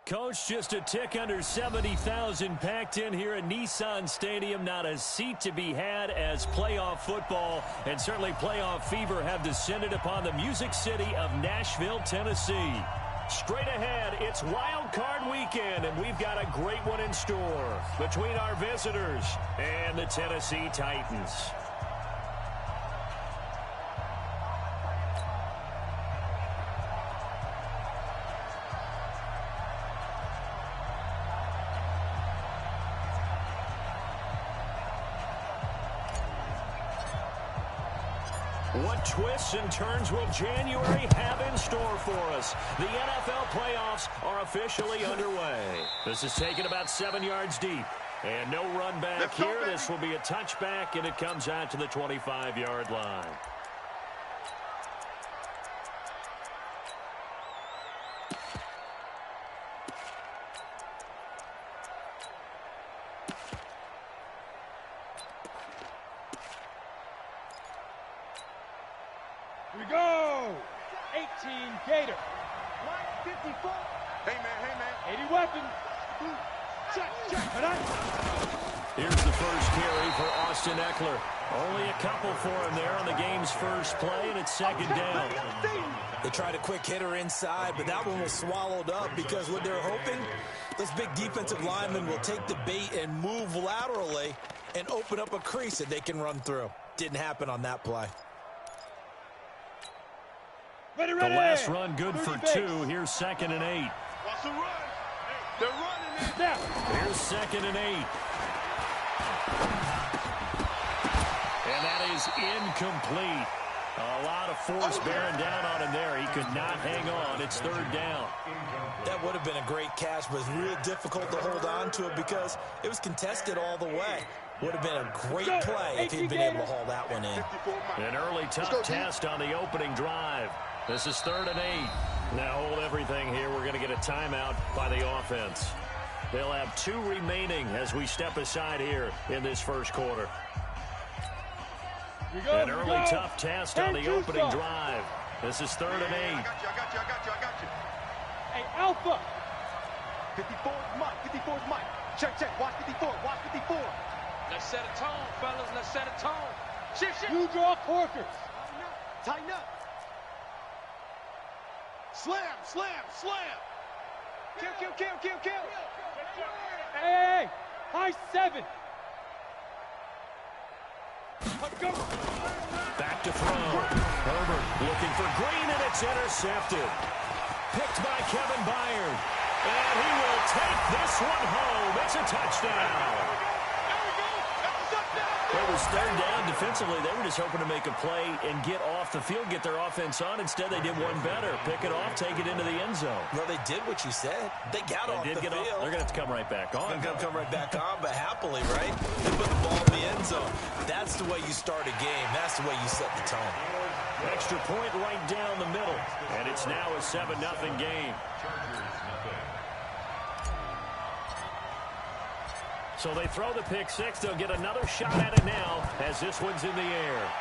Coach, just a tick under 70,000 packed in here at Nissan Stadium. Not a seat to be had as playoff football and certainly playoff fever have descended upon the Music City of Nashville, Tennessee. Straight ahead, it's Wild Card Weekend, and we've got a great one in store between our visitors and the Tennessee Titans. What twists and turns will January have in store for us? The NFL playoffs are officially underway. This is taken about 7 yards deep. And no run back here. This will be a touchback, and it comes out to the 25-yard line. Here we go! 18 Gator. 54. Hey, man. 80 weapons. Check. Here's the first carry for Austin Eckler. Only a couple for him there on the game's first play, and it's second down. They tried a quick hitter inside, but that one was swallowed up because what they're hoping, this big defensive lineman will take the bait and move laterally and open up a crease that they can run through. Didn't happen on that play. Ready. The last run good for 2. Here's 2nd and 8. Watch the run. They're running it. Snap. Here's 2nd and 8. And that is incomplete. A lot of force bearing down on him there. He could not hang on. It's 3rd down. That would have been a great catch, but it's real difficult to hold on to it because it was contested all the way. Would have been a great play if he'd been able to haul that one in. An early tough test on the opening drive. This is 3rd and 8. Now hold everything here. We're going to get a timeout by the offense. They'll have 2 remaining as we step aside here in this first quarter. An early tough test on the opening drive. This is 3rd and 8. I got you. Hey, Alpha. 54 is Mike. 54 is Mike. Check. Watch 54. Let's set a tone, fellas. Let's set a tone. Shit. You draw corkers. Tighten up. Slam. Kill. Hey. High 7. Let's go. Back to throw. Herbert looking for Green, and it's intercepted. Picked by Kevin Byard. And he will take this one home. It's a touchdown. It was 3rd down. Defensively, they were just hoping to make a play and get off the field, get their offense on. Instead, they did one better. Pick it off, take it into the end zone. Well, they did what you said. They got off the field. They're going to have to come right back on. They're going to come right back on, but happily, right? They put the ball in the end zone. That's the way you start a game. That's the way you set the tone. Extra point right down the middle. And it's now a 7-0 game. So they throw the pick 6. They'll get another shot at it now as this one's in the air.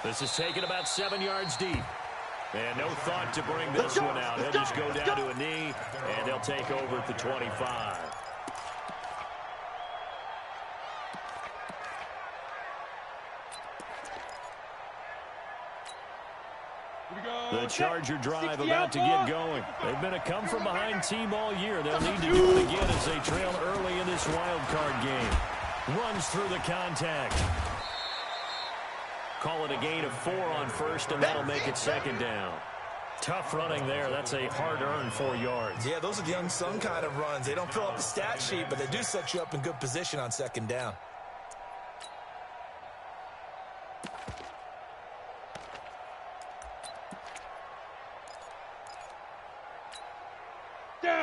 This is taken about 7 yards deep. And no thought to bring this one out. He'll just go down to a knee, and they'll take over at the 25. The Charger drive about to get going. They've been a come-from-behind team all year. They'll need to do it again as they trail early in this wild card game. Runs through the contact. Call it a gain of 4 on first, and that'll make it 2nd down. Tough running there. That's a hard-earned 4 yards. Yeah, those are the unsung kind of runs. They don't fill up the stat sheet, but they do set you up in good position on 2nd down.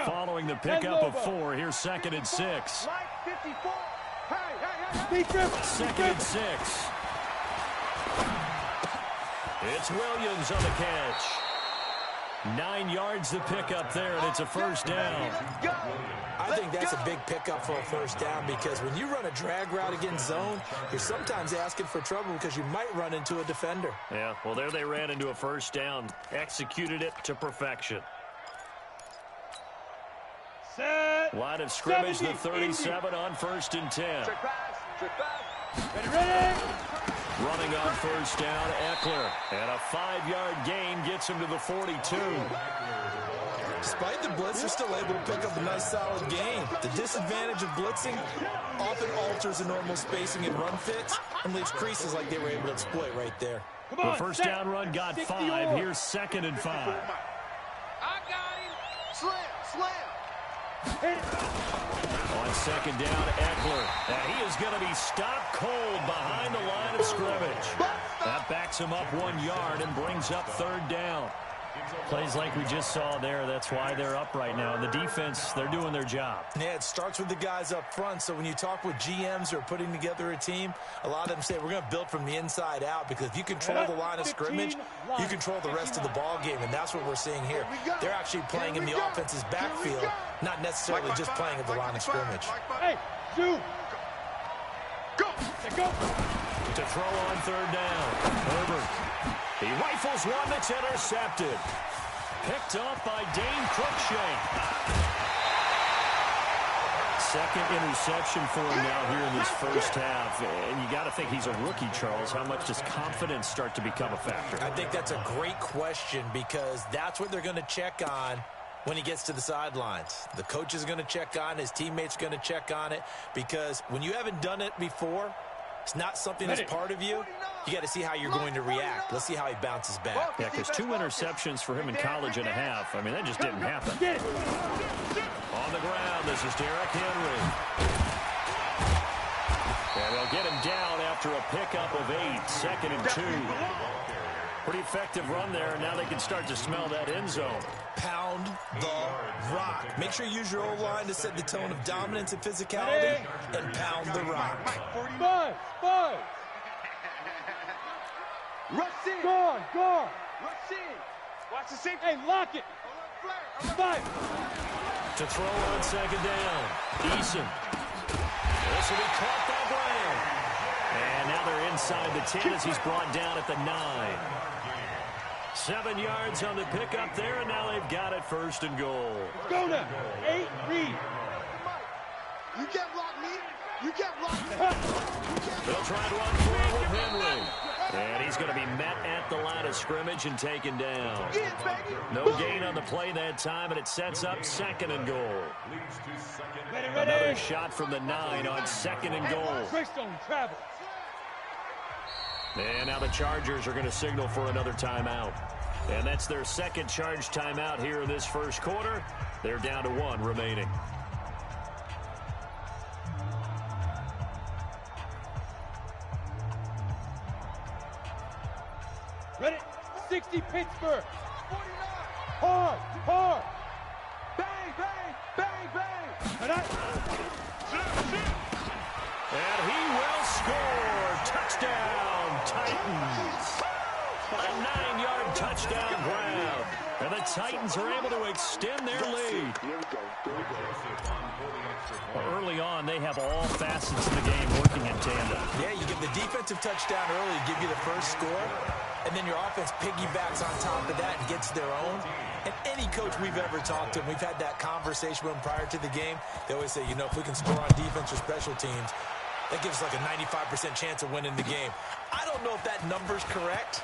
Following the pickup of 4, here's 2nd and 6. 2nd and 6. It's Williams on the catch. 9 yards to pick up there, and it's a first down. I think that's a big pickup for a first down because when you run a drag route against zone, you're sometimes asking for trouble because you might run into a defender. Yeah, well, there they ran into a first down. Executed it to perfection. Set. Line of scrimmage, the 70, 37 on 1st and 10. Trick pass. Ready. Running on 1st down, Eckler. And a 5-yard gain gets him to the 42. Despite the blitz, they're still able to pick up a nice solid gain. The disadvantage of blitzing often alters the normal spacing and run fits and leaves creases like they were able to exploit right there. The first down run got 5. Here's 2nd and 5. I got him. Slam. On 2nd down, Eckler. And he is going to be stopped cold behind the line of scrimmage. That backs him up 1 yard and brings up 3rd down. Plays like we just saw there. That's why they're up right now. And the defense, they're doing their job. Yeah, it starts with the guys up front. So when you talk with GMs who are putting together a team, a lot of them say we're going to build from the inside out, because if you control the line of scrimmage, you control the rest of the ball game, and that's what we're seeing here. They're actually playing in the offense's backfield, not necessarily just playing at the line of scrimmage. Hey, shoot. Go. To throw on 3rd down. Herbert. He rifles one that's intercepted. Picked off by Dane Cruikshank. Second interception for him now here in this first half. And you got to think he's a rookie, Charles. How much does confidence start to become a factor? I think that's a great question, because that's what they're going to check on when he gets to the sidelines. The coach is going to check on it. His teammates are going to check on it, because when you haven't done it before, it's not something that's part of you. You got to see how you're going to react. Let's see how he bounces back. Yeah, because 2 interceptions for him in college and a half. I mean, that just didn't happen. On the ground, this is Derrick Henry. And they'll get him down after a pickup of 8. 2nd and 2. Pretty effective run there. Now they can start to smell that end zone. Pound the rock. Make sure you use your O-line to set the tone of dominance and physicality, and pound the rock. 5. Rush in. Guard. Rush in. Watch the safety. Hey, lock it. 5. To throw on 2nd down. Eason. This will be caught by Brown. And now they're inside the 10 as he's brought down at the 9. 7 yards on the pickup there, and now they've got it 1st and goal. Go now. 8, read. You can't block me. You can't block me. They'll try to run for it with Henry. And he's going to be met at the line of scrimmage and taken down. No gain on the play that time, and it sets up 2nd and goal. Another shot from the 9 on 2nd and goal. Christone travel. And now the Chargers are going to signal for another timeout. And that's their 2nd charge timeout here in this first quarter. They're down to 1 remaining. Ready? 60 Pittsburgh. 49. Hard. Bang. And he will score. Touchdown, Titans. A 9-yard touchdown grab. And the Titans are able to extend their lead. Early on, they have all facets of the game working in tandem. Yeah, you get the defensive touchdown early to give you the first score, and then your offense piggybacks on top of that and gets their own. And any coach we've ever talked to, and we've had that conversation with them prior to the game, they always say, you know, if we can score on defense or special teams, that gives like a 95% chance of winning the game. I don't know if that number's correct,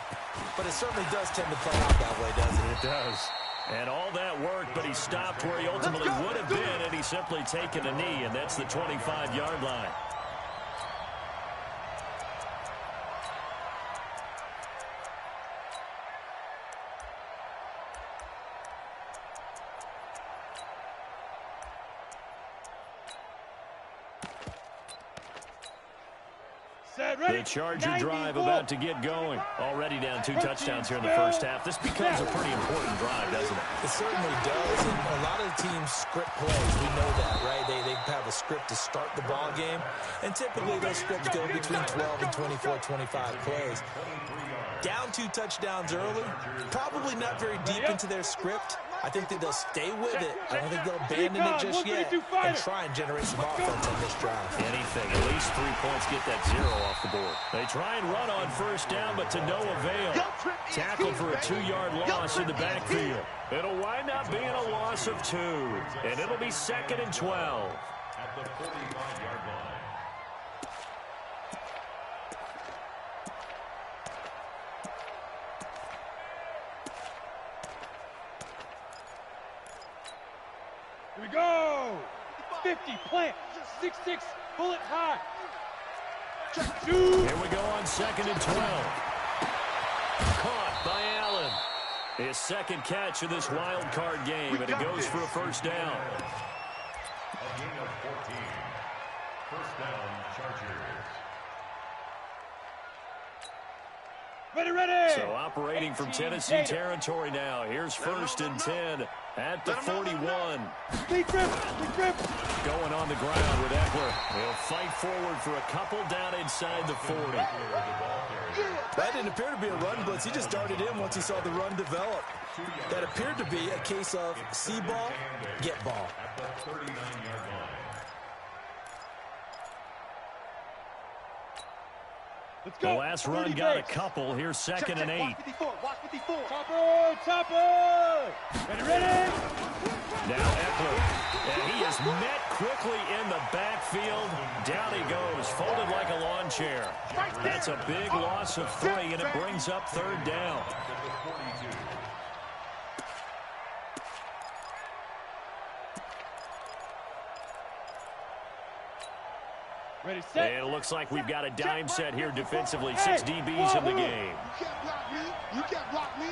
but it certainly does tend to play out that way, doesn't it? It does. And all that worked, but he stopped where he ultimately would have been, and he's simply taken a knee, and that's the 25-yard line. The Charger drive about to get going. Already down 2 touchdowns here in the first half. This becomes a pretty important drive, doesn't it? It certainly does. And a lot of the teams script plays. We know that, right? They have a script to start the ball game. And typically those scripts go between 12 and 24, 25 plays. Down 2 touchdowns early. Probably not very deep into their script. I think that they'll stay with it. I don't think they'll abandon it just yet and try and generate some offense on this drive. Anything, at least 3 points, get that 0 off the board. They try and run on first down, but to no avail. Tackled for a 2-yard loss in the backfield. It'll wind up being a loss of 2, and it'll be 2nd and 12. At the 45-yard line. Here we go. 50, plant. 6-6, bullet high. Here we go on 2nd and 12. Caught by Allen. His second catch of this wild card game, and it goes for a first down. A gain of 14. First down, Chargers. Ready, ready. So operating from Tennessee territory now. Here's 1st and 10 at the 41. Speed grip. Going on the ground with Eckler. He'll fight forward for a couple down inside the 40. That didn't appear to be a run blitz. He just darted in once he saw the run develop. That appeared to be a case of see ball, get ball. At the 39-yard line. Let's go. The last run got a couple. Here's 2nd and 8. Watch 54. Topper. Ready. Now Eckler. And he is met quickly in the backfield. Down he goes, folded like a lawn chair. That's a big loss of 3, and it brings up 3rd down. Ready, set. And it looks like we've got a dime set here defensively. 6 DBs in the game. You can't block me. You can't block me.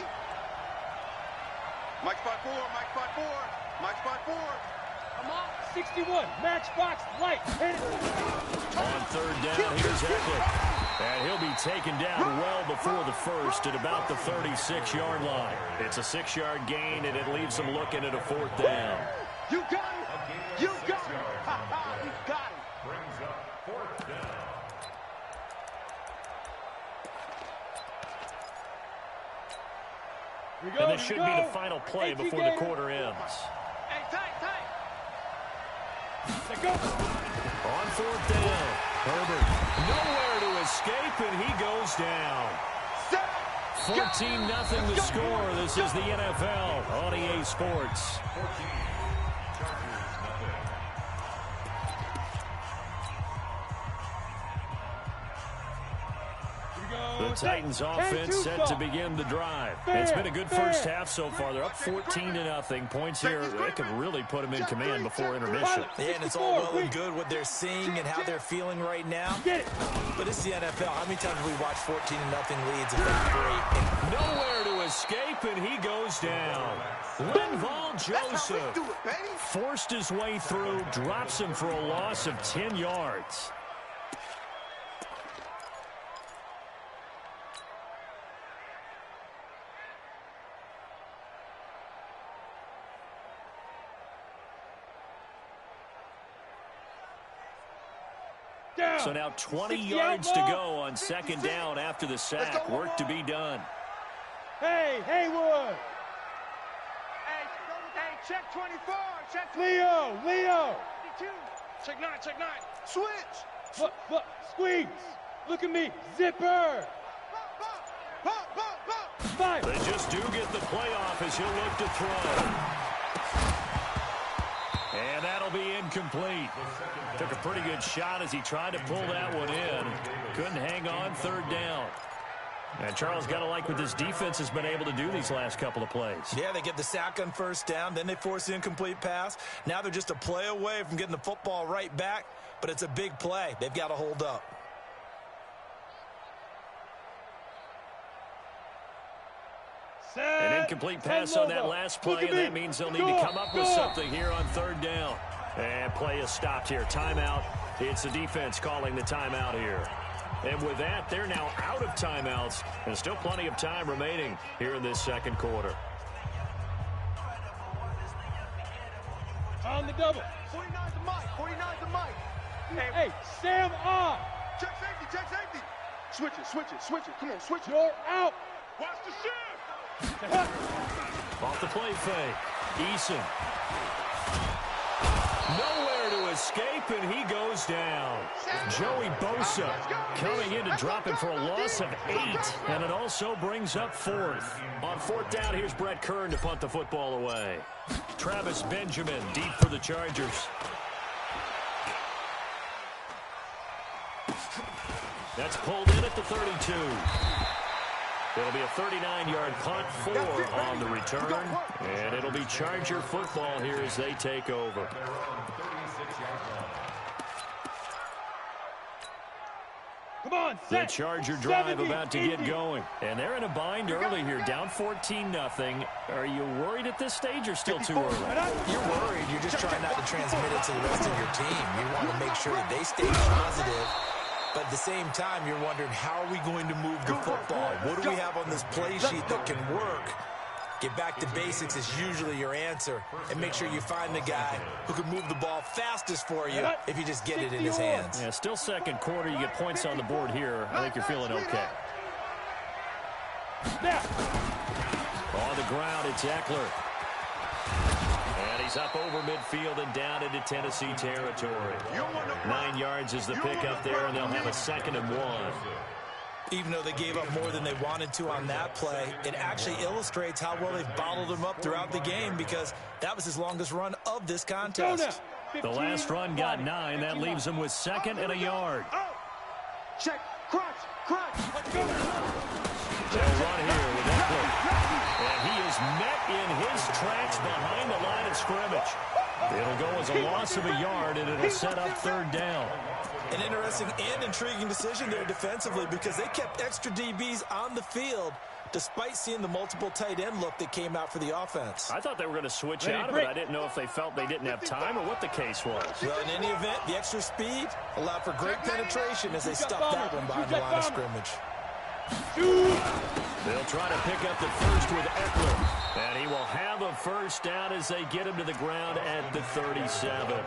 Mike spot 4. Mike spot 4. Mike spot 4. Come on. 61. Matchbox light. Hit it. On 3rd down, here's Eckler. And he'll be taken down well before the first at about the 36-yard line. It's a 6-yard gain, and it leaves them looking at a 4th down. You got it. You got it. You got it. Brings up 4th down. Here we go. And this should be the final play before the quarter ends. Hey, tight. Let go. On 4th down, Herbert nowhere to escape, and he goes down. 14-0 the score. This is the NFL on EA Sports. 14. Chargers, nothing. The Titans offense set to begin the drive. It's been a good first half so far. They're up 14-0. Points here, they could really put them in command before intermission. Yeah, and it's all well and good what they're seeing and how they're feeling right now. But it's the NFL. How many times have we watched 14-0 leads evaporate? Nowhere to escape, and he goes down. Linval Joseph forced his way through, drops him for a loss of 10 yards. So now 20 yards to go on 2nd down after the sack. Work to be done. Hey, Haywood. Hey, check 24. Check Leo. 52. Check 9. Switch. Look, squeeze. Look at me. Zipper. Pop. 5. They just do get the playoff as he'll look to throw. And that'll be incomplete. Took a pretty good shot as he tried to pull that one in. Couldn't hang on 3rd down. And Charles, got to like what this defense has been able to do these last couple of plays. Yeah, they get the sack on 1st down, then they force the incomplete pass. Now they're just a play away from getting the football right back, but it's a big play. They've got to hold up. An incomplete pass on that last play, and that means they'll need to come up with something here on 3rd down. And play is stopped here. Timeout. It's the defense calling the timeout here. And with that, they're now out of timeouts, and still plenty of time remaining here in this 2nd quarter. On the double. 49's the mic. Hey, Sam on. Check safety. Switch it. Come on, switch it. You're out. Watch the shift. Off the play fake. Eason. Nowhere to escape, and he goes down. Joey Bosa coming in to drop it for a loss of 8, and it also brings up 4th. On 4th down, here's Brett Kern to punt the football away. Travis Benjamin deep for the Chargers. That's pulled in at the 32. It'll be a 39-yard punt, 4 on the return, and it'll be Charger football here as they take over. Come on, The Charger drive about to get going, and they're in a bind early here, down 14-0. Are you worried at this stage or still too early? You're worried. You're just trying not to transmit it to the rest of your team. You want to make sure that they stay positive. But at the same time, you're wondering, how are we going to move the football? What do we have on this play sheet that can work? Get back to basics is usually your answer. And make sure you find the guy who can move the ball fastest for you if you just get it in his hands. Yeah, still second quarter. You get points on the board here. I think you're feeling okay. On the ground, it's Eckler. And he's up over midfield and down into Tennessee territory. 9 yards is the pickup there, and they'll have a 2nd and 1. Even though they gave up more than they wanted to on that play, it actually illustrates how well they've bottled them up throughout the game, because that was his longest run of this contest. The last run got 9. That leaves him with 2nd and a yard. Check. Crunch. Let's go. They'll run here with Eckler. And he is met in his tracks behind the line of scrimmage. It'll go as a loss of a yard, and it'll set up 3rd down. An interesting and intriguing decision there defensively, because they kept extra DBs on the field despite seeing the multiple tight end look that came out for the offense. I thought they were going to switch out of it. I didn't know if they felt they didn't have time or what the case was. Well, in any event, the extra speed allowed for great penetration as they stuffed that one behind the line of scrimmage. They'll try to pick up the first with Eckler, and he will have a 1st down as they get him to the ground at the 37.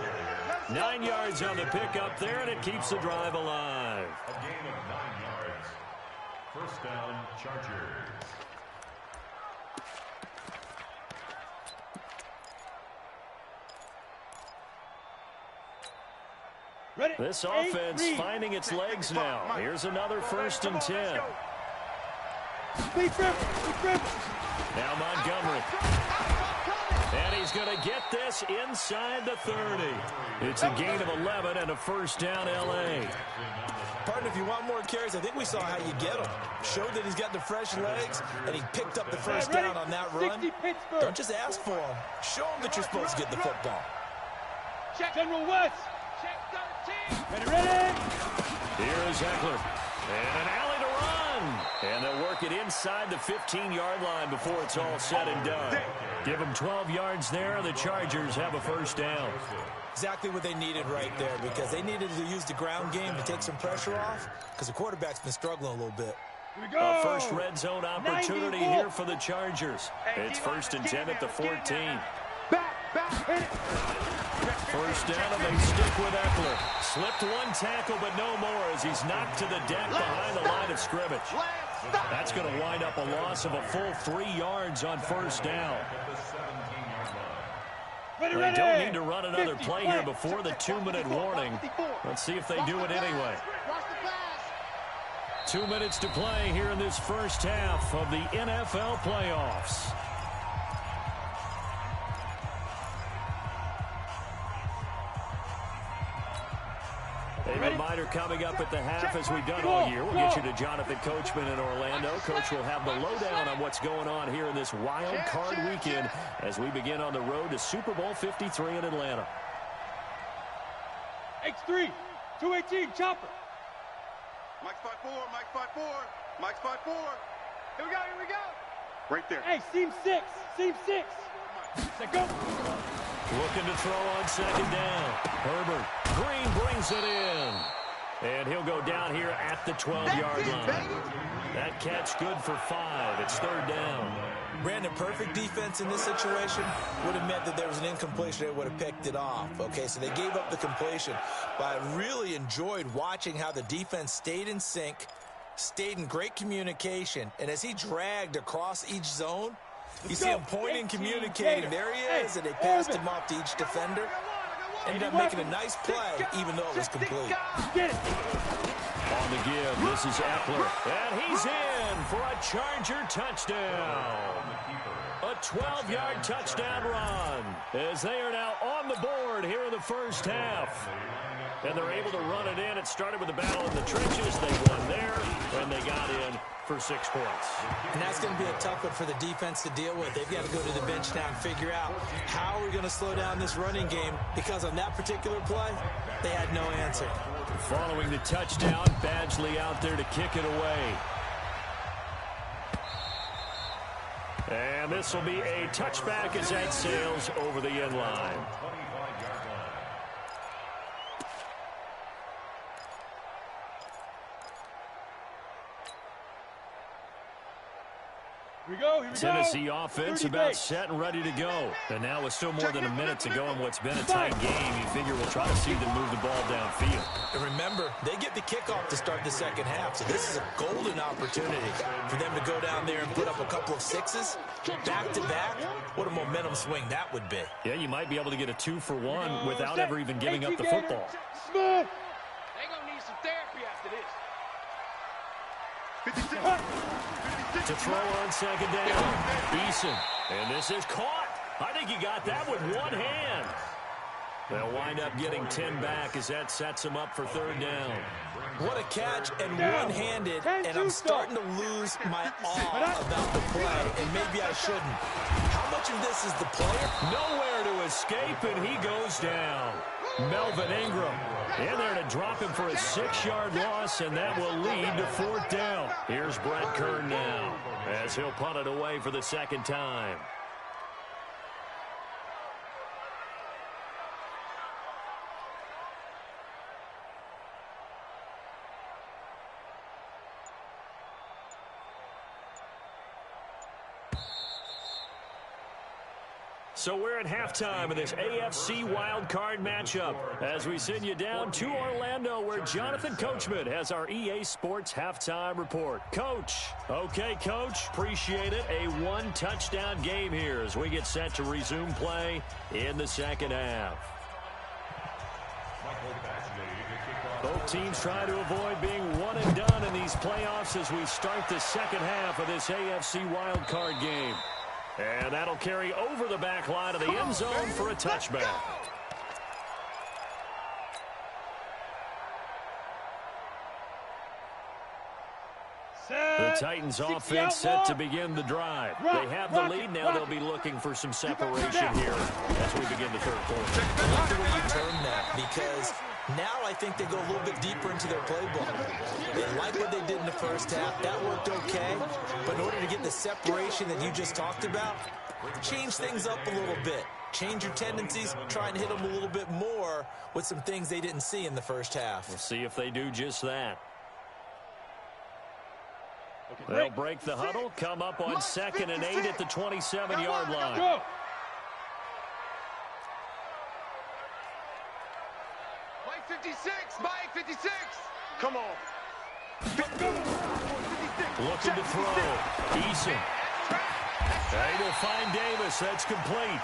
9 yards on the pickup there, and it keeps the drive alive. A gain of 9 yards. 1st down, Chargers. This offense finding its legs now. Here's another 1st and 10. Now Montgomery. And he's going to get this inside the 30. It's a gain of 11 and a 1st down, L.A. Partner, if you want more carries, I think we saw how you get them. Showed that he's got the fresh legs, and he picked up the 1st down on that run. Don't just ask for them. Show them that you're supposed to get the football. Check General West. Check 13. Ready. Here's Eckler. And an alley to run. And they'll work it inside the 15-yard line before it's all said and done. Give them 12 yards there, and the Chargers have a 1st down. Exactly what they needed right there, because they needed to use the ground game to take some pressure off, because the quarterback's been struggling a little bit. Here we go. A first red zone opportunity here for the Chargers. It's 1st and 10 at the 14. Back, hit it. 1st down, and they stick with Eckler. Slipped one tackle, but no more as he's knocked to the deck behind the line of scrimmage. That's going to wind up a loss of a full 3 yards on 1st down. They don't need to run another play here before the 2-minute warning. Let's see if they do it anyway. 2 minutes to play here in this 1st half of the NFL playoffs. A reminder coming up at the half, as we've done all year. We'll get you to Jonathan Coachman in Orlando. Coach will have the lowdown on what's going on here in this wild card weekend as we begin on the road to Super Bowl 53 in Atlanta. X3, 218, chopper. Mike's 5-4, Mike's 5-4, Mike's 5-4. Here we go. Right there. Hey, seam 6. Set go. Looking to throw on 2nd down. Herbert. Green brings it in. And he'll go down here at the 12-yard line. That catch good for 5. It's 3rd down. Brandon, perfect defense in this situation would have meant that there was an incompletion. They would have picked it off. Okay, so they gave up the completion. But I really enjoyed watching how the defense stayed in sync, stayed in great communication. And as he dragged across each zone, You see him pointing, communicating. There he is, and they passed him off to each defender. Ended up making a nice play, even though it was complete. Get it. On the give, this is Eckler, and he's in for a Charger touchdown. A 12-yard touchdown run, as they are now on the board here in the first half. And they're able to run it in. It started with a battle in the trenches. They won there, and they got in for 6 points. And that's going to be a tough one for the defense to deal with. They've got to go to the bench now and figure out how we're going to slow down this running game, because on that particular play, they had no answer. Following the touchdown, Badgley out there to kick it away. And this will be a touchback as that sails over the end line. Here we go. Tennessee offense about set and ready to go. And now with still more than a minute to go in what's been a tight game, you figure we'll try to see them move the ball downfield. And remember, they get the kickoff to start the second half, so this is a golden opportunity for them to go down there and put up a couple of sixes back-to-back. What a momentum swing that would be. Yeah, you might be able to get a 2-for-1 without ever even giving up the football. Smooth. They're going to need some therapy after this. 56. To throw on second down, Eason. And this is caught. I think he got that with one hand. They'll wind up getting 10 back as that sets them up for third down. What a catch, and one-handed, and I'm starting to lose my awe about the play, and maybe I shouldn't. How much of this is the player? Nowhere to escape, and he goes down. Melvin Ingram in there to drop him for a 6-yard loss, and that will lead to fourth down. Here's Brett Kern now as he'll punt it away for the second time. So we're at halftime of this AFC wildcard matchup as we send you down to Orlando, where Jonathan Coachman has our EA Sports halftime report. Coach. Okay, Coach. Appreciate it. A one-touchdown game here as we get set to resume play in the second half. Both teams try to avoid being one and done in these playoffs as we start the second half of this AFC wildcard game. And that'll carry over the back line of the end zone for a touchback. The Titans offense set to begin the drive. They have the lead. Now they'll be looking for some separation here as we begin the third quarter. I like the way you term that, because now I think they go a little bit deeper into their playbook. They like what they did in the first half. That worked okay. But in order to get the separation that you just talked about, change things up a little bit. Change your tendencies. Try and hit them a little bit more with some things they didn't see in the first half. We'll see if they do just that. They'll break the huddle, come up on 2nd and 8 at the 27-yard line. Go. Mike 56. Mike 56. Come on. Looking to throw. Eason. They will find Davis. That's complete.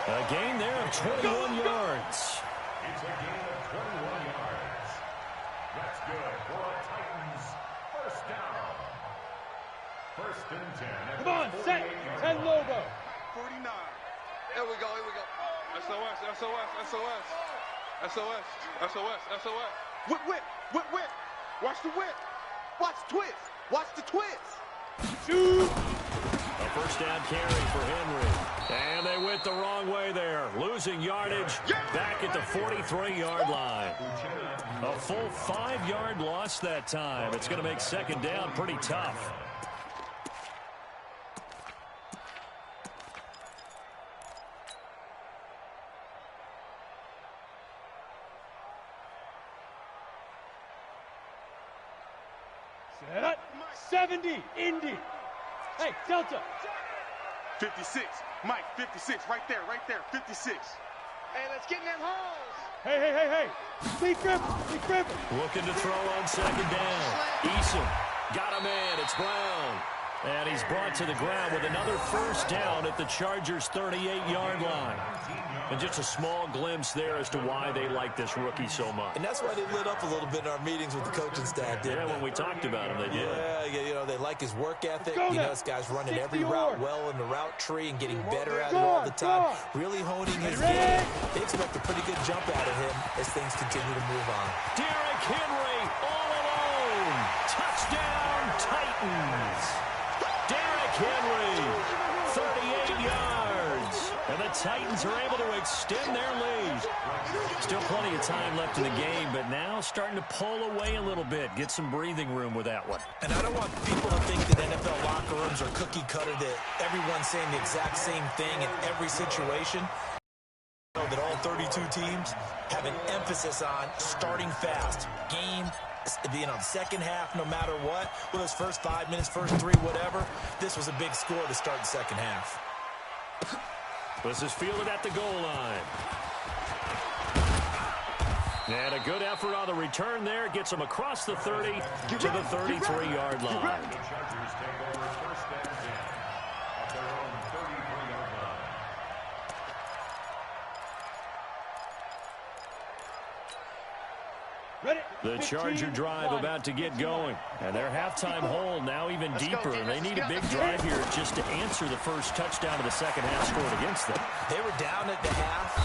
A gain there of 21 yards. It's a gain of 21 yards. That's good for a Titans first down. First and 10. Come on, set. 10 logo. 49. Here we go, here we go. SOS, SOS, SOS. SOS, SOS, SOS. Whip, whip, whip, whip. Watch the whip. Watch the twist. Watch the twist. Shoot. A first down carry for Henry. And they went the wrong way there. Losing yardage back at the 43-yard line. A full 5-yard loss that time. It's going to make second down pretty tough. Set up. 70. Indy. Hey, Delta. 56. Mike, 56. Right there, 56. Hey, let's get in them holes. Hey. Lee Griffin. Looking to throw on second down. Eason got him in. It's Brown. And he's brought to the ground with another first down at the Chargers' 38-yard line. And just a small glimpse there as to why they like this rookie so much. And that's why they lit up a little bit in our meetings with the coaching staff, didn't they? When we talked about him, they did. Yeah, you know, they like his work ethic. You know, this guy's running every route well in the route tree and getting better at it all the time. Really honing his game. They expect a pretty good jump out of him as things continue to move on. Derrick Henry all alone. Touchdown, Titans. Derrick Henry, 38 yards. And the Titans are able to extend their lead. Still plenty of time left in the game, but now starting to pull away a little bit. Get some breathing room with that one. And I don't want people to think that NFL locker rooms are cookie cutter, that everyone's saying the exact same thing in every situation. That all 32 teams have an emphasis on starting fast. Game, you know, second half, no matter what. With those first 5 minutes, first 3, whatever. This was a big score to start the second half. This is fielded at the goal line. And a good effort on the return there. Gets him across the 30 to the 33-yard line. The Chargers take over first and 10 at their own 33-yard line. The Charger drive about to get going. And their halftime hole now even deeper. And they need a big drive here just to answer the first touchdown of the second half scored against them. They were down at the half.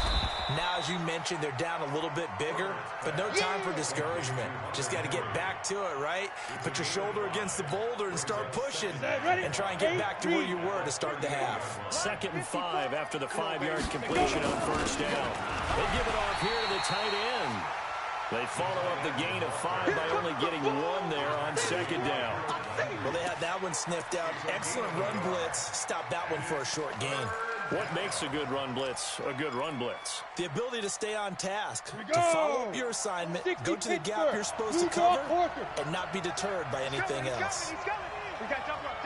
Now, as you mentioned, they're down a little bit bigger. But no time for discouragement. Just got to get back to it, right? Put your shoulder against the boulder and start pushing. And try and get back to where you were to start the half. 2nd and 5 after the 5-yard completion on first down. They give it off here to the tight end. They follow up the gain of 5 by only getting 1 there on 2nd down. Well, they had that one sniffed out. Excellent run blitz. Stop that one for a short gain. What makes a good run blitz a good run blitz? The ability to stay on task, to follow up your assignment, go to the gap you're supposed to cover, and not be deterred by anything else.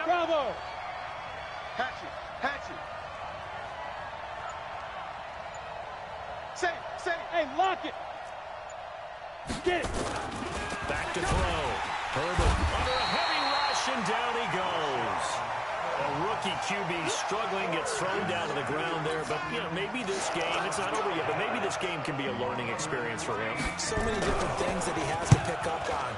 Bravo! Hatchet. Say. Hey, lock it! Get it! Back to throw. Herbert under a heavy rush, and down he goes. A rookie QB struggling, gets thrown down to the ground there. But, you know, maybe this game, it's not over yet, but maybe this game can be a learning experience for him. So many different things that he has to pick up on.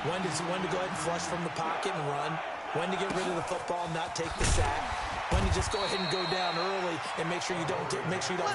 When to go ahead and flush from the pocket and run. When to get rid of the football and not take the sack. When to just go ahead and go down early and make sure you don't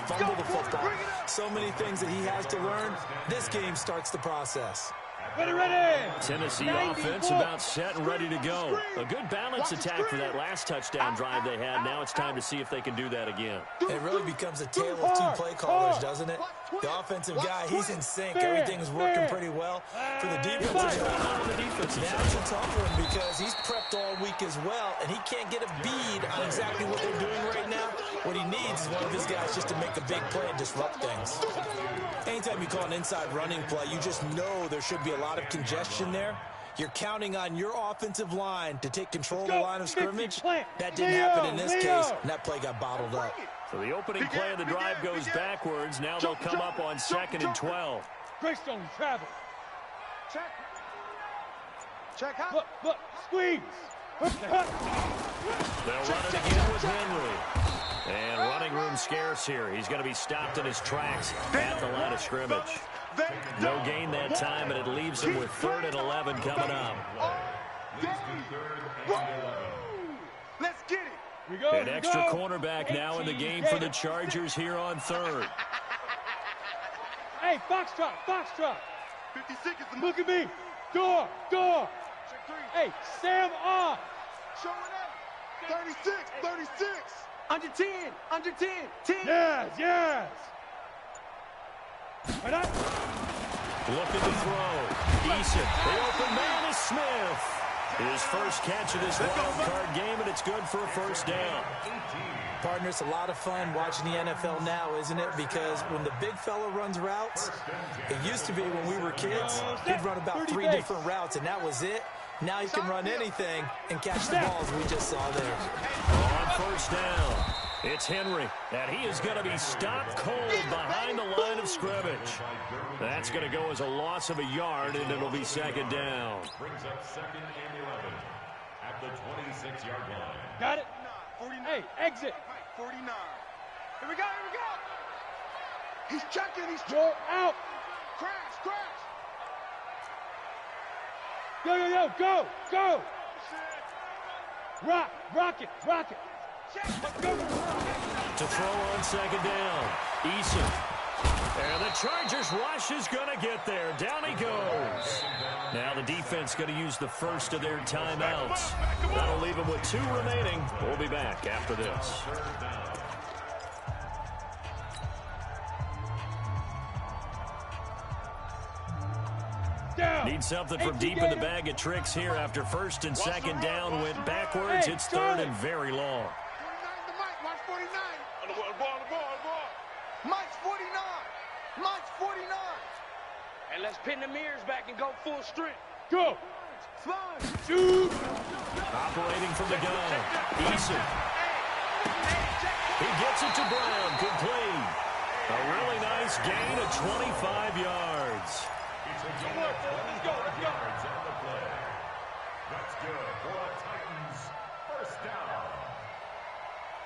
fumble the football. So many things that he has to learn. This game starts the process. Ready! Tennessee offense about set and ready to go. A good balance attack for that last touchdown drive they had. Now it's time to see if they can do that again. It really becomes a tale of two play callers, doesn't it? The offensive guy, he's in sync. Everything's working pretty well. For the defensive guy, now it's a tough one because he's prepped all week as well, and he can't get a bead on exactly what they're doing right now. What he needs is one of his guys just to make a big play and disrupt things. Anytime you call an inside running play, you just know there should be a lot of congestion there. You're counting on your offensive line to take control of the line of scrimmage. That didn't happen in this case, and that play got bottled up. So the opening play of the drive goes backwards. Now they'll come up on 2nd and 12. Greystone travel. Check out. Look, squeeze. They'll run it again with Henry. And running room scarce here. He's going to be stopped in his tracks at the line of scrimmage. No gain that time, but it leaves him with 3rd and 11 coming up. Let's get it. An extra cornerback now in the game for the Chargers here on 3rd. Hey, foxtrot. 50 seconds. Look at me. Door. Hey, Sam off. Showing up. 36. Under 10. 10. Yes. Right up. Looking to throw. Decent. The open man is Smith. His first catch of this wild-card game, and it's good for a first down. Partner, it's a lot of fun watching the NFL now, isn't it? Because when the big fella runs routes, it used to be when we were kids, he'd run about 3 different routes, and that was it. Now he can run anything and catch the balls we just saw there. On first down, it's Henry, and he is going to be stopped cold behind the line of scrimmage. That's going to go as a loss of a yard, and it'll be 2nd down. Brings up 2nd and 11. at the 26-yard line. Got it? 49. Hey, exit. 49. Here we go, here we go. He's checking, he's checking. Go out. Crash, crash. Yo, yo, yo, go, go. Rock it. Let's go. To throw on second down. Eason. And the Chargers rush is going to get there. Down he goes. Now the defense going to use the first of their timeouts. That'll leave them with 2 remaining. We'll be back after this. Need something from deep in the bag of tricks here after first and second down went backwards. It's third and very long. 49 to Mike, watch 49. The ball. Mike's 49. Mike's 49. And let's pin the mirrors back and go full strength. Go. Slide. Shoot. Operating from the gun. Eason. He gets it to Brown. Complete. A really nice gain of 25 yards. It's a gain of 25 yards on the play. That's good for the Titans. First down.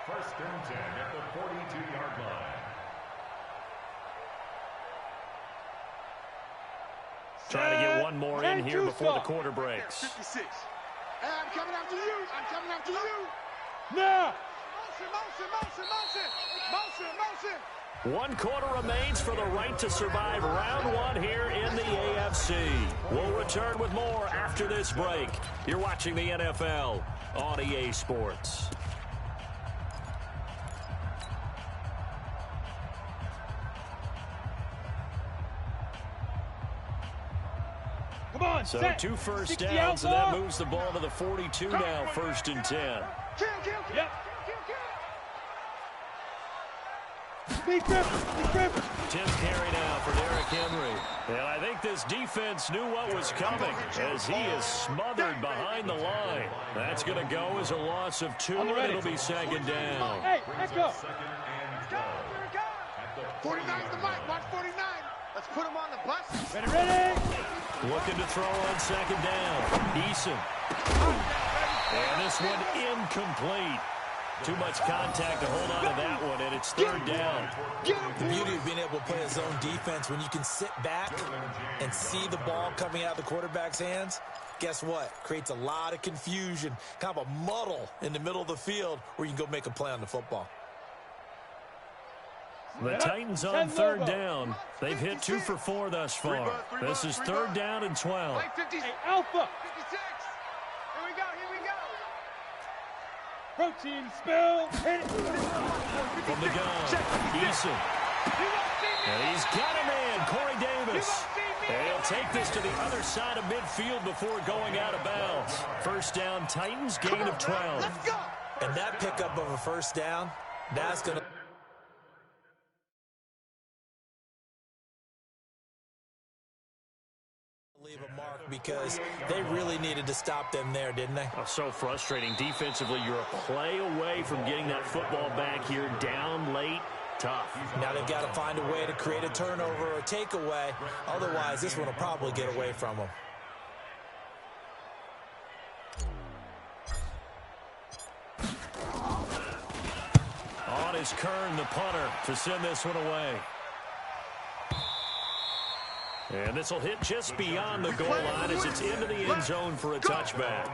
First and 10 at the 42-yard line. Trying to get one more in here before the quarter breaks. 56. Hey, I'm coming after you. Now. Motion. 1 quarter remains for the right to survive round 1 here in the AFC. We'll return with more after this break. You're watching the NFL on EA Sports. Come on, So set. 2 first 60 downs, and that outlaw. moves the ball to the 42 now, first and 10. Yep. Big grip. Tim Carey now for Derrick Henry. And I think this defense knew what was coming as he is smothered behind the line. That's going to go as a loss of 2, and it'll be second down. Hey, let's go. 49's the Mike, watch 49. Let's put him on the bus. Ready. Looking to throw on second down. Eason. And this one incomplete. Too much contact to hold on to that one, and it's third down. The beauty of being able to play a zone defense, when you can sit back and see the ball coming out of the quarterback's hands, guess what? Creates a lot of confusion, kind of a muddle in the middle of the field where you can go make a play on the football. The Titans on third down. They've hit 2 for 4 thus far. This is third down and 12. Hey, Alpha. 56. Here we go. Protein spill. Hit it. From the gun, Eason. And he's got a man, Corey Davis. And he'll take this to the other side of midfield before going out of bounds. First down, Titans, gain of 12. Let's go. And that pickup of a first down, that's going to leave a mark because they really needed to stop them there, didn't they? Oh, so frustrating. Defensively, you're a play away from getting that football back here, down late. Tough. Now they've got to find a way to create a turnover or takeaway. Otherwise, this one will probably get away from them. On is Kern, the punter, to send this one away. And this will hit just beyond the goal line as it's into the end zone for a touchback.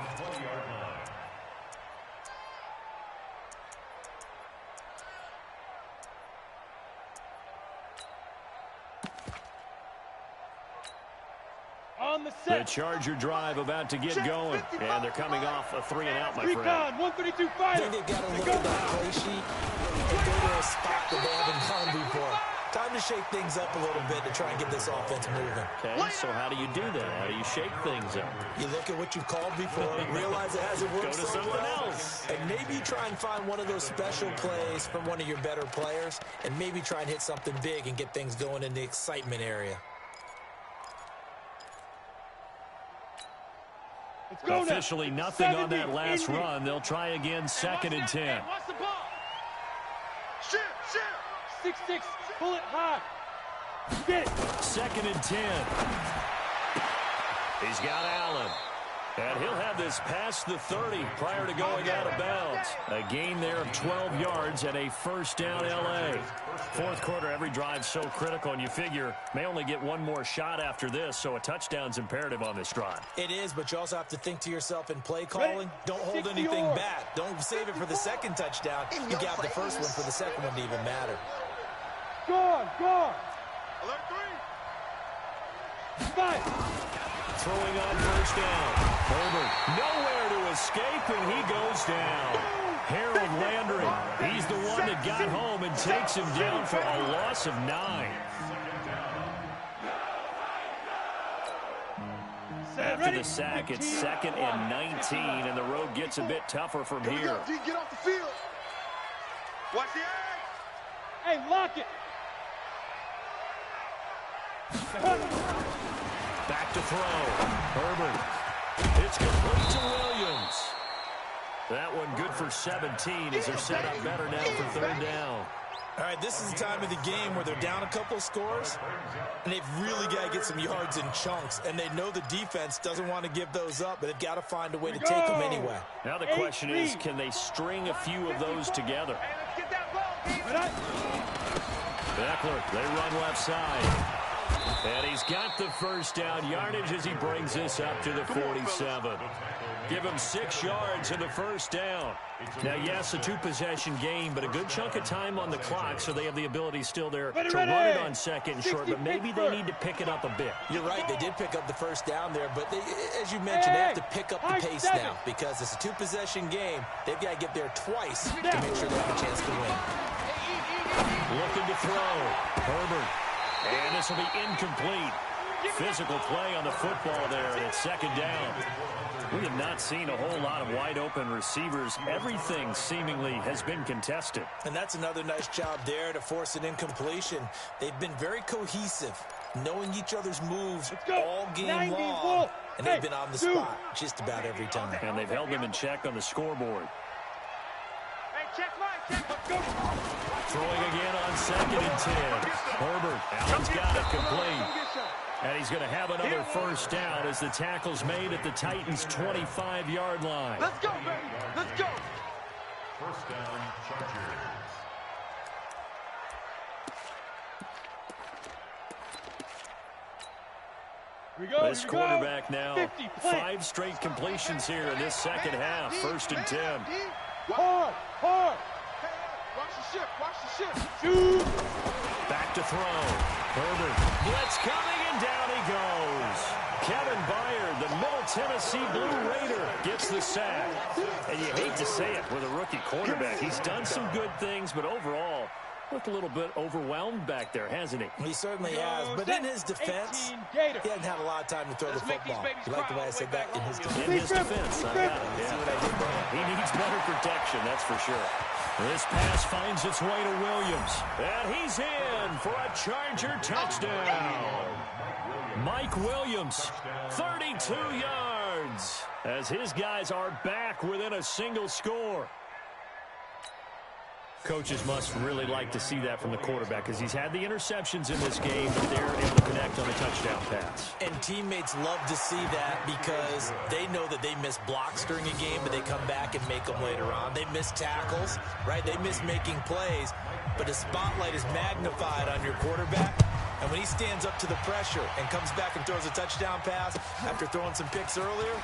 On the The set. Charger drive about to get going, and they're coming off a 3-and-out, my friend. Recon, 132 I fire. think they've got to look at that play sheet and go to a spot that they haven't gone before. Time to shake things up a little bit to try and get this offense moving. Okay, so how do you do that? How do you shake things up? You look at what you've called before, realize it hasn't worked Go to so something well, else. and maybe try and find one of those special plays from one of your better players, and maybe try and hit something big and get things going in the excitement area. Let's go now. Officially nothing on that 70, last Indy. run. They'll try again, second and 10. Watch the ball. Shit. 6-6, pull it high. Get it. Second and 10. He's got Allen. And he'll have have this past the 30 prior to going out of bounds. A gain there of 12 yards and a first down L.A. Fourth quarter, every drive so critical, and you figure may only get one more shot after this, so a touchdown's imperative on this drive. It is, but you also have to think to yourself in play calling, don't hold anything back. Don't save it for the second touchdown. You got the first one for the second one to even matter. Go! Alert 3. Fight! Throwing on first down. Herbert nowhere to escape, and he goes down. Harold Landry, he's the one that got home and takes him down for a loss of 9. After the sack, it's 2nd and 19, and the road gets a bit tougher from here. Get off the field. Watch the edge. Hey, lock it! Back to throw. Herbert. It's complete to Williams. That one good for 17 as they're set up better now for third down. All right, this is the time of the game where they're down a couple of scores, and they've really got to get some yards in chunks, and they know the defense doesn't want to give those up, but they've got to find a way to take them anyway. Now the question is, can they string a few of those together? Get that ball. Beckler, they run left side. And he's got the first down yardage as he brings this up to the 47. Give him 6 yards in the first down. Now, yes, a 2-possession game, but a good chunk of time on the clock, so they have the ability still there to run it on second and short, but maybe they need to pick it up a bit. You're right, they did pick up the first down there, but as you mentioned, they have to pick up the pace now because it's a 2-possession game. They've got to get there twice to make sure they have a chance to win. Looking to throw. Herbert. And this will be incomplete. Physical play on the football there, and it's 2nd down. We have not seen a whole lot of wide-open receivers. Everything seemingly has been contested. And that's another nice job there to force an incompletion. They've been very cohesive, knowing each other's moves all game long, and they've been on the spot just about every time. And they've held them in check on the scoreboard. Hey, check mine. Throwing again on 2nd and 10. Herbert, Allen's got it complete. And he's going to have another first down as the tackle's made at the Titans' 25-yard line. Let's go, baby. Let's go. First down, Chargers. This quarterback now 5 straight completions here in this second half. 1st and 10. Hard! Watch the ship. Watch the ship. Shoot! Back to throw. Herbert. Blitz coming, and down he goes. Kevin Byard, the Middle Tennessee Blue Raider, gets the sack. And you hate to say it with a rookie quarterback. He's done some good things, but overall, looked a little bit overwhelmed back there, hasn't he? He certainly has, but in his defense, he hasn't had a lot of time to throw the football. You like the way I said that? In his defense. In his defense, I got it. See what I did there? He needs better protection, that's for sure. This pass finds its way to Williams. And he's in for a Charger touchdown. Mike Williams, 32 yards, as his guys are back within a single score. Coaches must really like to see that from the quarterback because he's had the interceptions in this game, but they're able to connect on a touchdown pass. And teammates love to see that because they know that they miss blocks during a game, but they come back and make them later on. They miss tackles, right? They miss making plays, but the spotlight is magnified on your quarterback. And when he stands up to the pressure and comes back and throws a touchdown pass after throwing some picks earlier,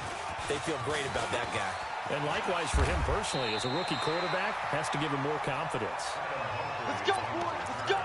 they feel great about that guy. And likewise for him personally, as a rookie quarterback, has to give him more confidence. Let's go, boys. Let's go.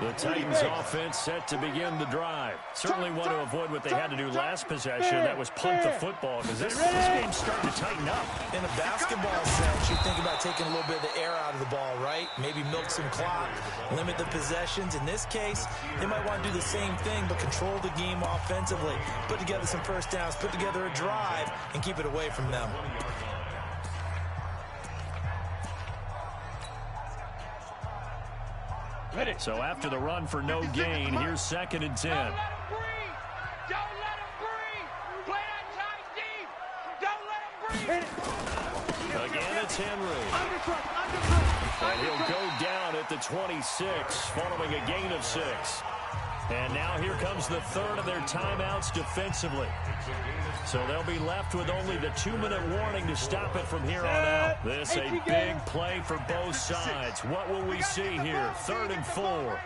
The Titans offense set to begin the drive. Certainly want to avoid what they had to do last possession. That was punt the football because this game's starting to tighten up. In a basketball sense, you think about taking a little bit of the air out of the ball, right? Maybe milk some clock, limit the possessions. In this case, they might want to do the same thing, but control the game offensively. Put together some first downs, put together a drive, and keep it away from them. So after the run for no gain, here's 2nd and 10. Don't let him breathe. Don't let him breathe. Play that tight deep. Don't let him breathe. Again, it's Henry. And he'll go down at the 26 following a gain of 6. And now here comes the third of their timeouts defensively. So they'll be left with only the 2-minute warning to stop it from here on out. This a big play for both sides. What will we see here? 3rd and 4.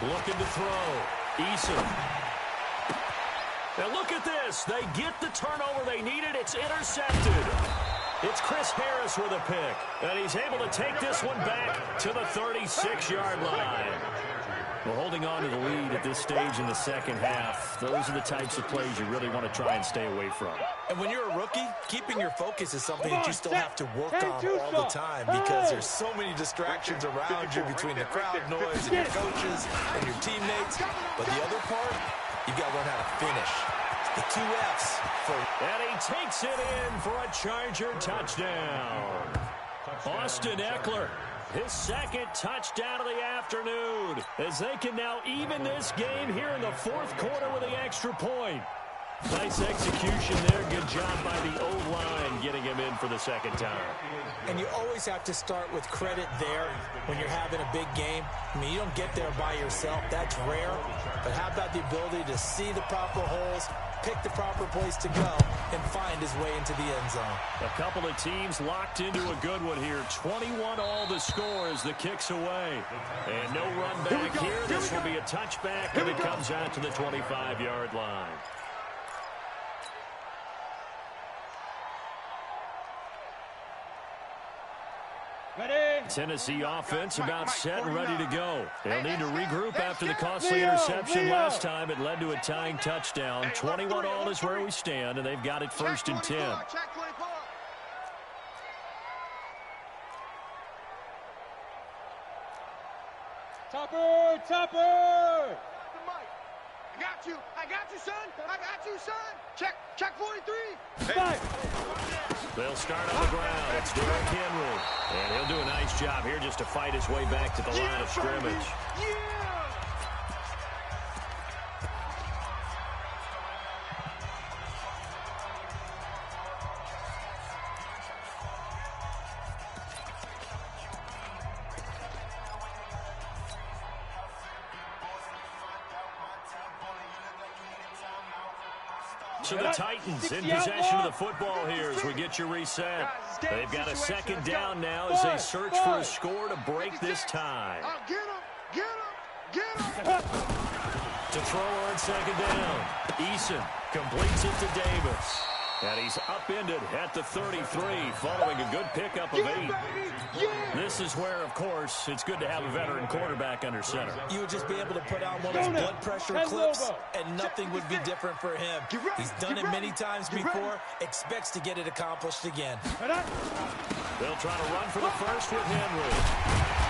Looking to throw. Eason. And look at this. They get the turnover they needed. It's intercepted. It's Chris Harris with a pick. And he's able to take this one back to the 36-yard line. Well, holding on to the lead at this stage in the second half, those are the types of plays you really want to try and stay away from. And when you're a rookie, keeping your focus is something that you still have to work on all the time because there's so many distractions around you between the crowd noise and your coaches and your teammates. But the other part, you've got to learn how to finish. The 2 F's. And he takes it in for a Charger touchdown. Austin Eckler, his second touchdown of the afternoon, as they can now even this game here in the 4th quarter with the extra point. Nice execution there. Good job by the O-line getting him in for the second time. And you always have to start with credit there when you're having a big game. I mean, you don't get there by yourself. That's rare. But how about the ability to see the proper holes, pick the proper place to go, and find his way into the end zone? A couple of teams locked into a good one here. 21-all the score as the kick's away. And no run back here. This will be a touchback, and it comes out to the 25-yard line. Tennessee offense about set and ready to go. They'll need to regroup after the costly interception last time. It led to a tying touchdown. 21-all is where we stand, and they've got it 1st and 10. Topper! Topper! I got you, son. Check 43. Hey. They'll start on the ground. It's Derrick Henry. And he'll do a nice job here just to fight his way back to the line of scrimmage. So the Titans in possession of the football here as we get you reset. They've got a second down now as they search for a score to break this tie. Get him. To throw on second down. Eason completes it to Davis. And he's upended at the 33 following a good pickup of 8. This is where, of course, it's good to have a veteran quarterback under center. You would just be able to put on one of those blood pressure clips, and nothing would be different for him. He's done it many times before, expects to get it accomplished again. They'll try to run for the first with Henry.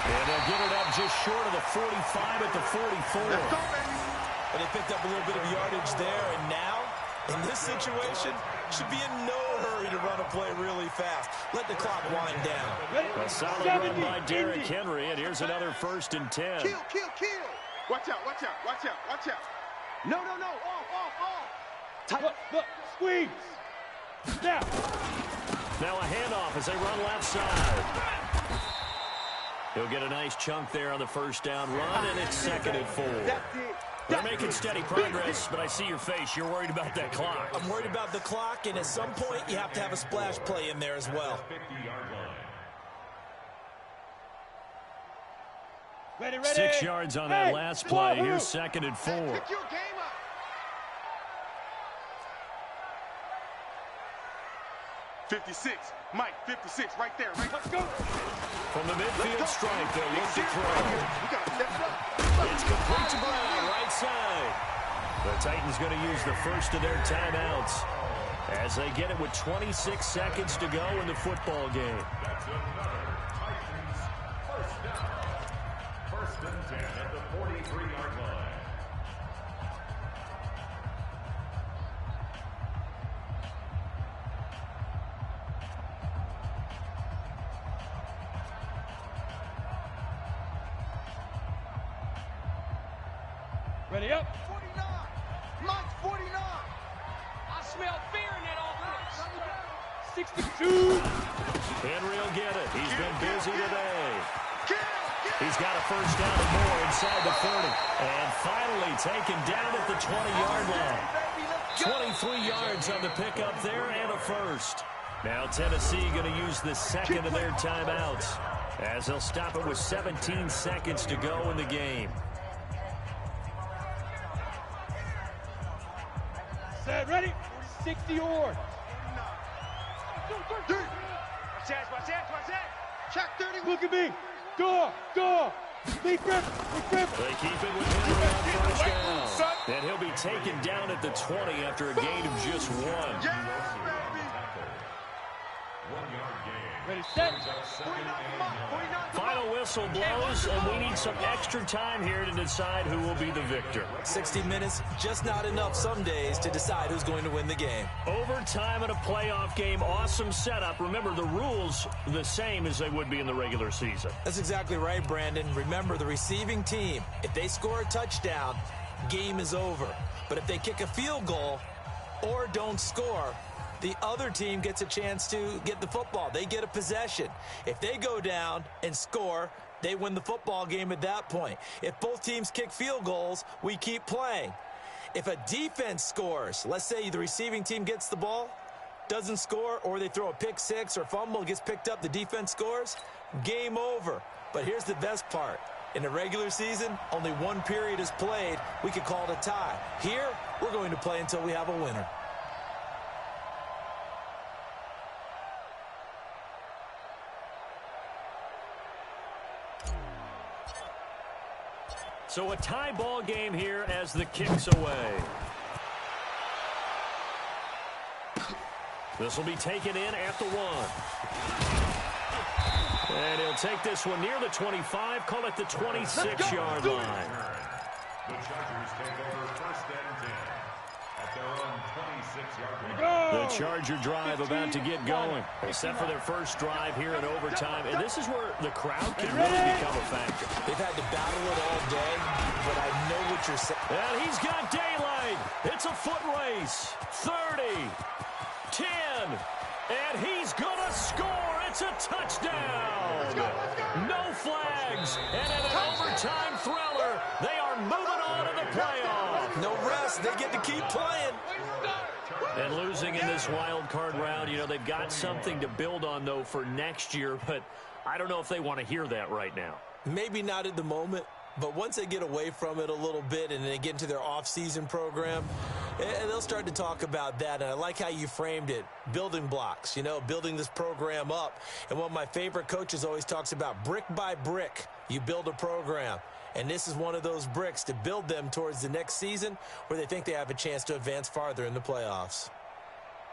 And they'll get it up just short of the 45 at the 44. But they picked up a little bit of yardage there, and now, in this situation, should be in no hurry to run a play really fast. Let the clock wind down. A solid run by Derrick Henry, and here's another 1st and 10. Kill. Watch out. No. Off. Look. Squeeze. Snap. Now a handoff as they run left side. He'll get a nice chunk there on the first down run, and it's 2nd and 4. They're making steady progress, but I see your face. You're worried about that clock. I'm worried about the clock, and at some point, you have to have a splash play in there as well. Ready. 6 yards on that last play. Here's 2nd and 4. Pick your game up. '56, Mike, 56, right there. Let's go. From the midfield stripe, they'll look to throw. We got to step it up. It's complete to Brown, right side. The Titans going to use the first of their timeouts as they get it with 26 seconds to go in the football game. That's another Titans first down. 1st and 10 at the 43-yard line. Ready up. 49. Mike, 49. I smell fear in that offense. 62. Henry will get it. He's been busy today. He's got a first down and more inside the 30. And finally taken down at the 20-yard line. 23 yards on the pickup there and a first. Now Tennessee going to use the second of their timeouts, as they'll stop it with 17 seconds to go in the game. Set, ready? 60 yards. Watch that. Check 30. Look at me. Go. Big grip. They keep it with Henry on first down. And he'll be taken down at the 20 after a gain of just one. Yeah, baby. 1 yard gain. Ready, set. Final whistle blows, and we need some extra time here to decide who will be the victor. 60 minutes, just not enough some days to decide who's going to win the game. Overtime in a playoff game, awesome setup. Remember, the rules the same as they would be in the regular season. That's exactly right, Brandon. Remember, the receiving team, if they score a touchdown, game is over. But if they kick a field goal or don't score, the other team gets a chance to get the football. They get a possession. If they go down and score, they win the football game at that point. If both teams kick field goals, we keep playing. If a defense scores, let's say the receiving team gets the ball, doesn't score, or they throw a pick six or fumble, gets picked up, the defense scores, game over. But here's the best part. In the regular season, only one period is played. We could call it a tie. Here, we're going to play until we have a winner. So a tie ball game here as the kick's away. This will be taken in at the 1. And he'll take this one near the 25, call it the 26-yard line. The Chargers take over first and 10 at their own 26-yard line. The Charger drive about to get going. They set for their first drive here in overtime, and this is where the crowd can really become a factor. They've had to battle it all day, but I know what you're saying. And he's got daylight. It's a foot race. 30, 10, and he's going to score. It's a touchdown. Let's go. No flags, and in an overtime thriller, they are moving on to the playoff. No rest. They get to keep playing. And losing in this wild card round, you know, they've got something to build on, though, for next year, but I don't know if they want to hear that right now. Maybe not at the moment, but once they get away from it a little bit and they get into their off-season program, they'll start to talk about that. And I like how you framed it, building blocks, you know, building this program up. And one of my favorite coaches always talks about brick by brick, you build a program. And this is one of those bricks to build them towards the next season where they think they have a chance to advance farther in the playoffs.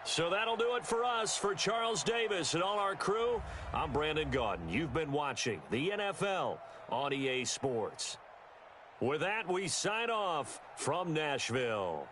So that'll do it for us. For Charles Davis and all our crew, I'm Brandon Gaudin. You've been watching the NFL on EA Sports. With that, we sign off from Nashville.